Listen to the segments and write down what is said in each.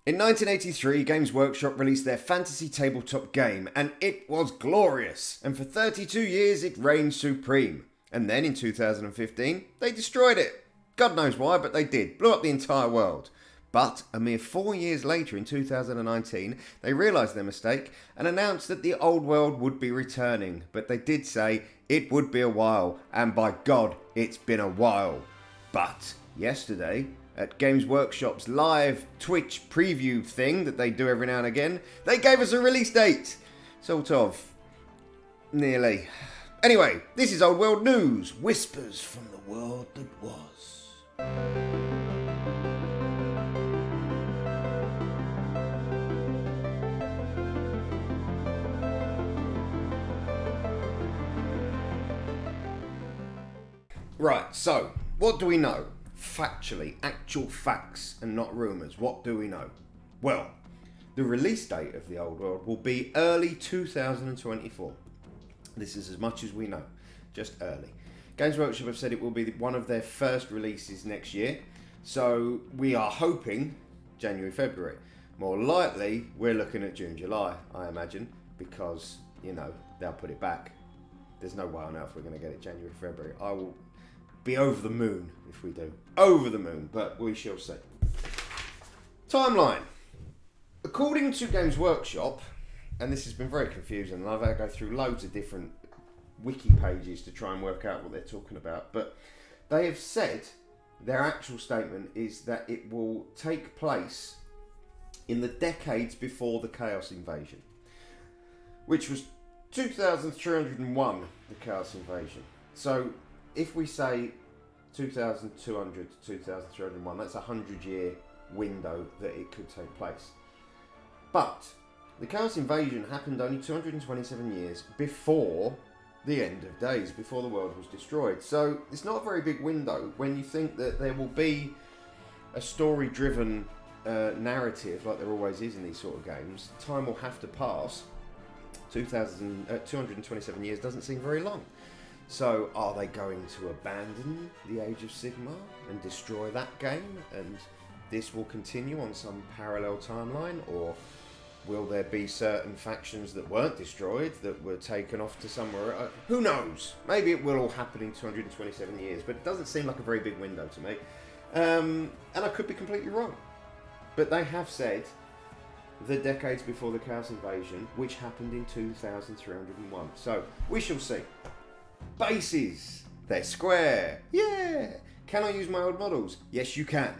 In 1983, Games Workshop released their fantasy tabletop game, and it was glorious. And for 32 years, it reigned supreme. And then in 2015, they destroyed it. God knows why, but they did. Blew up the entire world. But a mere 4 years later, in 2019, they realised their mistake and announced that the old world would be returning. But they did say it would be a while, and by God, it's been a while. But yesterday, at Games Workshop's live Twitch preview thing that they do every now and again, they gave us a release date. Sort of. Nearly. Anyway, this is Old World News. Whispers from the world that was. Right, so, what do we know? Factually, actual facts and not rumours. What do we know? Well, the release date of the Old World will be early 2024. This is as much as we know, just early. Games Workshop have said it will be one of their first releases next year, so we are hoping January, February. More likely, we're looking at June, July, I imagine, because, you know, they'll put it back. There's no way on earth we're going to get it January, February. I will be over the moon if we do. Over the moon, but we shall see. Timeline. According to Games Workshop, and this has been very confusing, and I've had to go through loads of different wiki pages to try and work out what they're talking about, but they have said, their actual statement is that it will take place in the decades before the Chaos Invasion, which was 2301, the Chaos Invasion. So if we say 2200 to 2301, that's a 100-year window that it could take place. But the Chaos Invasion happened only 227 years before the end of days, before the world was destroyed. So it's not a very big window when you think that there will be a story-driven narrative, like there always is in these sort of games. Time will have to pass. 227 years doesn't seem very long. So are they going to abandon the Age of Sigmar and destroy that game, and this will continue on some parallel timeline, or will there be certain factions that weren't destroyed that were taken off to somewhere? Who knows? Maybe it will all happen in 227 years, but it doesn't seem like a very big window to me. And I could be completely wrong. But they have said the decades before the Chaos Invasion, which happened in 2301. So we shall see. Bases. They're square. Yeah. Can I use my old models? Yes, you can.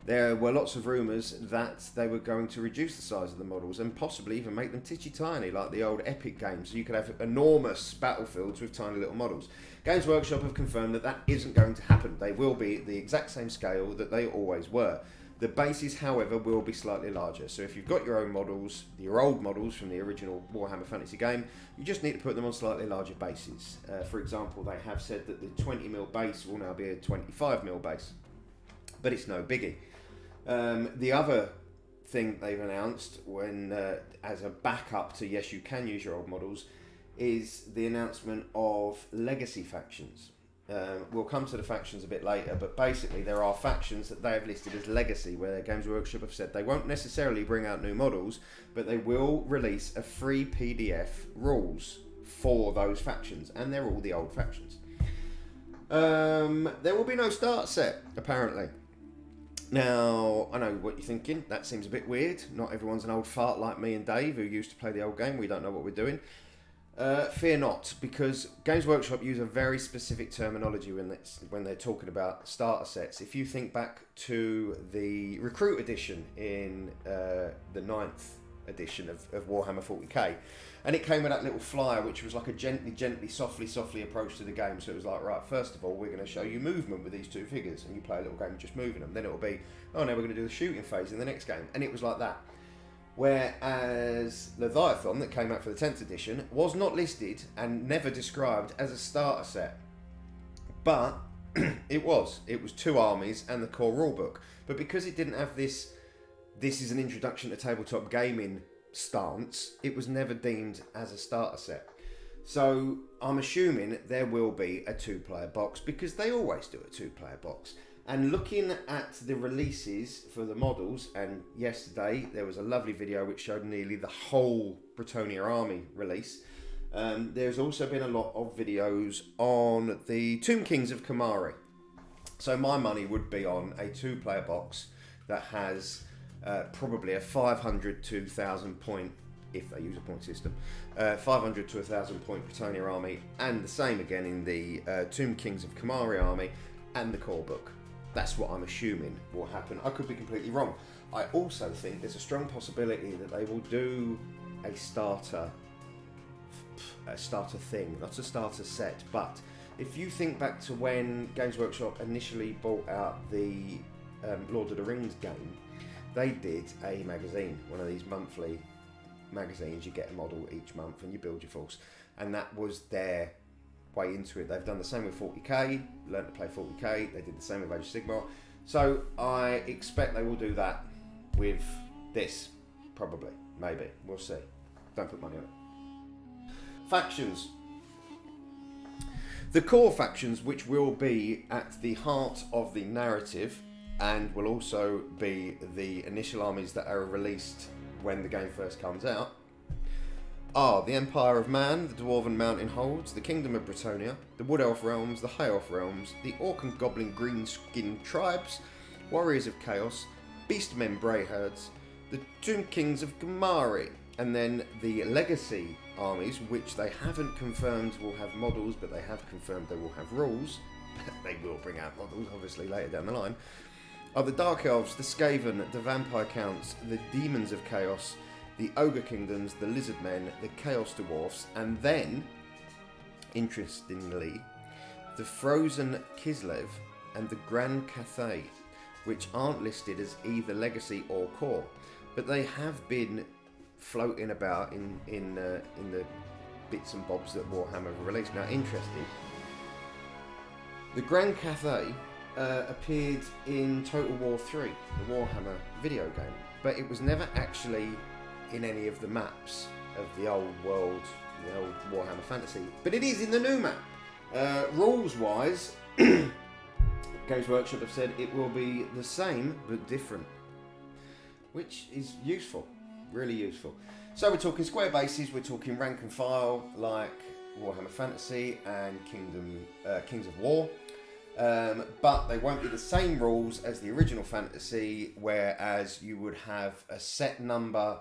There were lots of rumours that they were going to reduce the size of the models and possibly even make them titchy tiny, like the old Epic games, so you could have enormous battlefields with tiny little models. Games Workshop have confirmed that that isn't going to happen. They will be the exact same scale that they always were. The bases, however, will be slightly larger. So if you've got your own models, your old models from the original Warhammer Fantasy game, you just need to put them on slightly larger bases. For example, they have said that the 20mm base will now be a 25mm base, but it's no biggie. The other thing they've announced, when as a backup to yes, you can use your old models, is the announcement of legacy factions. We'll come to the factions a bit later, but basically there are factions that they have listed as legacy, where Games Workshop have said they won't necessarily bring out new models, but they will release a free PDF rules for those factions, and they're all the old factions. There will be no start set, apparently. Now, I know what you're thinking. That seems a bit weird. Not everyone's an old fart like me and Dave, who used to play the old game. We don't know what we're doing. Fear not, because Games Workshop use a very specific terminology when they're talking about starter sets. If you think back to the Recruit edition in the 9th edition of Warhammer 40k, and it came with that little flyer, which was like a gently, softly approach to the game. So it was like, right, first of all, we're going to show you movement with these two figures, and you play a little game just moving them. Then it'll be, oh, now we're going to do the shooting phase in the next game, and it was like that. Whereas Leviathan, that came out for the 10th edition, was not listed and never described as a starter set. But it was. It was 2 armies and the core rulebook. But because it didn't have this is an introduction to tabletop gaming stance, it was never deemed as a starter set. So I'm assuming there will be a 2-player box, because they always do a 2-player box. And looking at the releases for the models, and yesterday there was a lovely video which showed nearly the whole Bretonnia army release. There's also been a lot of videos on the Tomb Kings of Kamari. So my money would be on a 2-player box that has probably a 500 to 1,000 point, if they use a point system, 500 to 1,000 point Bretonnia army, and the same again in the Tomb Kings of Kamari army and the core book. That's what I'm assuming will happen. I could be completely wrong. I also think there's a strong possibility that they will do a starter thing, not a starter set. But if you think back to when Games Workshop initially bought out the Lord of the Rings game, they did a magazine, one of these monthly magazines. You get a model each month and you build your force, and that was their way into it. They've done the same with 40k, learned to play 40k. They did the same with Age of Sigmar. So I expect they will do that with this, probably, maybe. We'll see. Don't put money on it. Factions. The core factions, which will be at the heart of the narrative and will also be the initial armies that are released when the game first comes out, are the Empire of Man, the Dwarven Mountain Holds, the Kingdom of Bretonnia, the Wood Elf Realms, the High Elf Realms, the Orc and Goblin Green-Skinned Tribes, Warriors of Chaos, Beastmen Brayherds, the Tomb Kings of Kamari, and then the Legacy armies, which they haven't confirmed will have models, but they have confirmed they will have rules. They will bring out models, obviously, later down the line, are the Dark Elves, the Skaven, the Vampire Counts, the Demons of Chaos, the Ogre Kingdoms, the Lizard Men, the Chaos Dwarfs, and then, interestingly, the Frozen Kislev and the Grand Cathay, which aren't listed as either Legacy or Core, but they have been floating about in the bits and bobs that Warhammer have released. Now, interesting, the Grand Cathay appeared in Total War 3, the Warhammer video game, but it was never actually in any of the maps of the old world, the old Warhammer Fantasy, but it is in the new map. Rules wise, Games Workshop have said it will be the same but different, which is useful, really useful. So we're talking square bases, we're talking rank and file like Warhammer Fantasy and Kings of War, but they won't be the same rules as the original Fantasy, whereas you would have a set number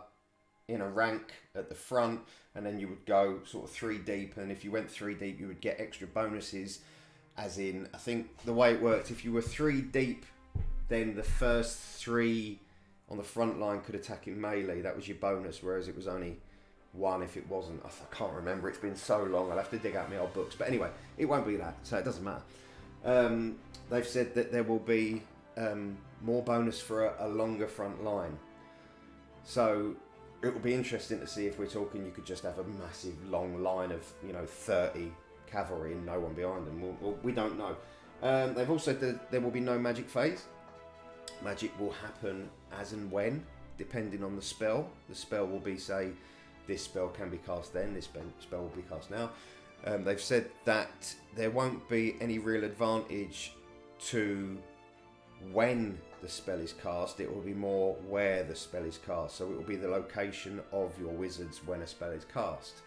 in a rank at the front, and then you would go sort of 3 deep, and if you went 3 deep you would get extra bonuses, as in, I think the way it worked, if you were 3 deep, then the first 3 on the front line could attack in melee. That was your bonus, whereas it was only 1 if it wasn't. I can't remember, it's been so long, I'll have to dig out my old books, but anyway, it won't be that, so it doesn't matter. They've said that there will be more bonus for a longer front line, so it will be interesting to see if we're talking you could just have a massive long line of 30 cavalry and no one behind them. We don't know. They've also said that there will be no magic phase. Magic will happen as and when, depending on the spell. The spell will be, say, this spell can be cast then, this spell will be cast now. They've said that there won't be any real advantage to when the spell is cast, it will be more where the spell is cast. So it will be the location of your wizards when a spell is cast,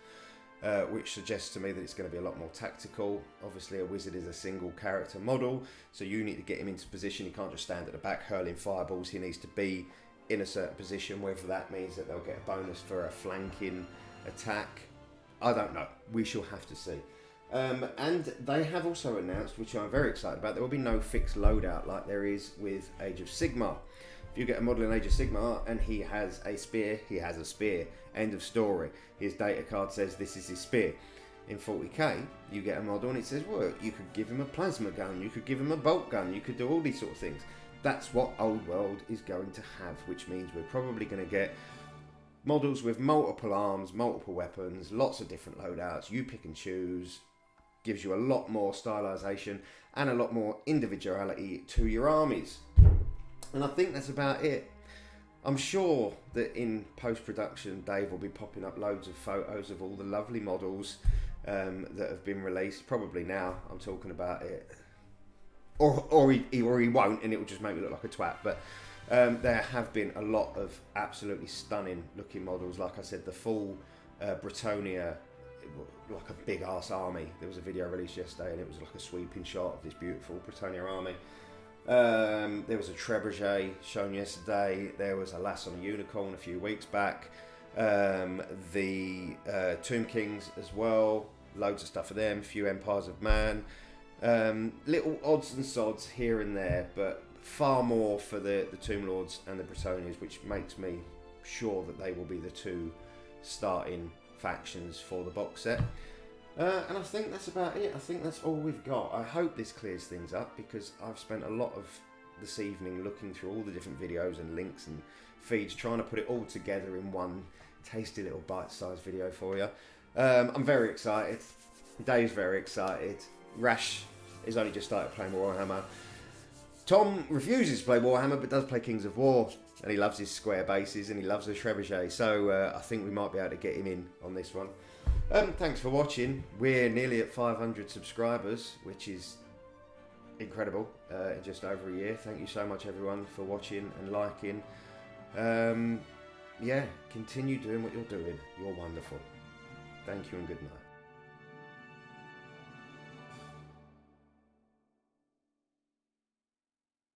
which suggests to me that it's going to be a lot more tactical. Obviously a wizard is a single character model, so you need to get him into position. He can't just stand at the back hurling fireballs. He needs to be in a certain position, whether that means that they'll get a bonus for a flanking attack, I don't know. We shall have to see. And they have also announced, which I'm very excited about, there will be no fixed loadout like there is with Age of Sigmar. If you get a model in Age of Sigmar and he has a spear, he has a spear. End of story. His data card says this is his spear. In 40k, you get a model and it says, well, you could give him a plasma gun, you could give him a bolt gun, you could do all these sort of things. That's what Old World is going to have, which means we're probably going to get models with multiple arms, multiple weapons, lots of different loadouts. You pick and choose. Gives you a lot more stylisation and a lot more individuality to your armies. And I think that's about it. I'm sure that in post-production Dave will be popping up loads of photos of all the lovely models that have been released. Probably now I'm talking about it or he won't, and it will just make me look like a twat. But there have been a lot of absolutely stunning looking models. Like I said, the full Bretonnia, like a big ass army. There was a video released yesterday, and it was like a sweeping shot of this beautiful Bretonnia army. There was a trebuchet shown yesterday. There was a lass on a unicorn a few weeks back. The Tomb Kings as well. Loads of stuff for them. A few Empires of Man. Little odds and sods here and there, but far more for the Tomb Lords and the Bretonnians, which makes me sure that they will be the two starting factions for the box set. And I think that's about it. I think that's all we've got. I hope this clears things up, because I've spent a lot of this evening looking through all the different videos and links and feeds, trying to put it all together in one tasty little bite-sized video for you. I'm very excited. Dave's very excited. Rash has only just started playing Warhammer. Tom refuses to play Warhammer, but does play Kings of War, and he loves his square bases and he loves the trebuchet. So I think we might be able to get him in on this one. Thanks for watching. We're nearly at 500 subscribers, which is incredible in just over a year. Thank you so much, everyone, for watching and liking. Yeah, continue doing what you're doing. You're wonderful. Thank you and good night.